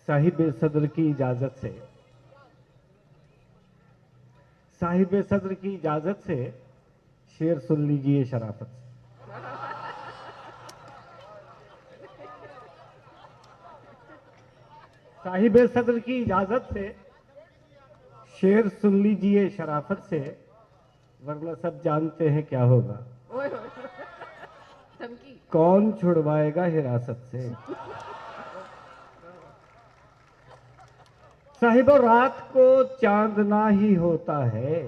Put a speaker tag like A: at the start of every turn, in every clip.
A: साहिब सदर की इजाजत से, साहिब सदर की इजाजत से शेर सुन लीजिए शराफत से। साहिब सदर की इजाजत से शेर सुन लीजिए शराफत से, वरना सब जानते हैं क्या होगा। कौन छुड़वाएगा हिरासत से। साहिबो रात को चांदना ही होता है,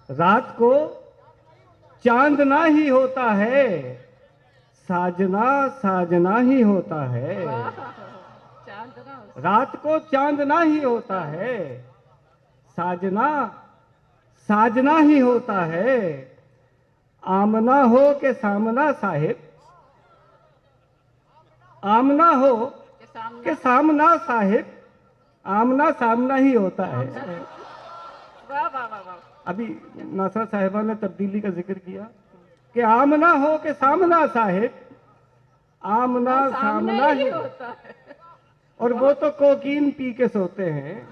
A: रात को चांदना ही होता है, साजना साजना ही होता है। रात को चांदना ही होता है, साजना साजना ही होता है। आमना हो के सामना साहिब, आमना हो के सामना साहिब, आमना सामना ही होता है।
B: वाह वाह वाह वाह।
A: अभी नासरा साहिबा ने तब्दीली का जिक्र किया कि आमना हो के सामना साहिब, आमना सामना ही
B: होता है।
A: और वो तो कोकीन पी के सोते हैं,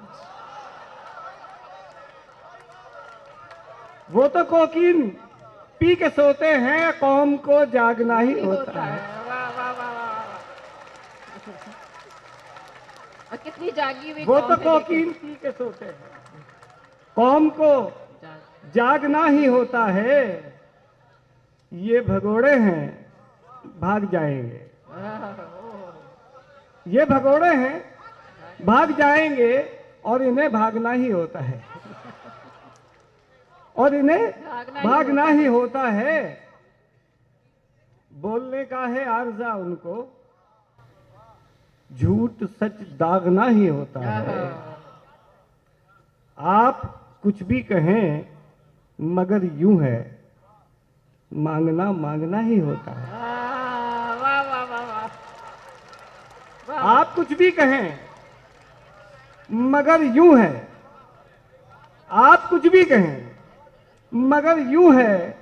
A: वो तो कोकीन पी के सोते हैं, कौम को जागना ही होता है।
B: वाह वाह वाह वाह। और कितनी जागी हुई
A: वो
B: कौम
A: तो
B: है
A: कोकीन पी के सोते हैं, कौम को जागना ही होता है। ये भगोड़े हैं भाग जाएंगे, ये भगोड़े हैं भाग जाएंगे, और इन्हें भागना ही होता है, और इन्हें भागना ही होता है। बोलने का है आर्जा उनको, झूठ सच दागना ही होता है। आप कुछ भी कहें मगर यूं है, मांगना मांगना ही होता है।
B: वाह वाह वाह वाह।
A: आप कुछ भी कहें मगर यूं है, आप कुछ भी कहें मगर यूं है,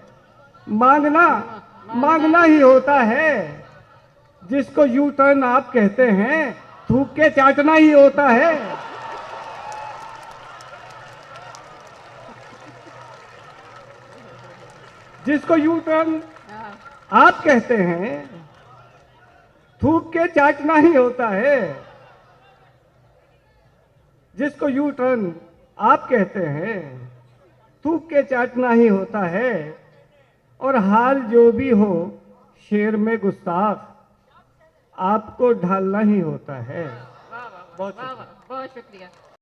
A: मांगना मांगना ही होता है। जिसको यू टर्न आप कहते हैं, थूक के चाटना ही होता है। जिसको यू टर्न आप कहते हैं, थूक के चाटना ही होता है। जिसको यू टर्न आप कहते हैं, थूक के चाटना ही होता है। और हाल जो भी हो शेर में गुस्ताख, आपको ढालना ही होता है।
B: वाह वाह वाह वाह। बहुत शुक्रिया।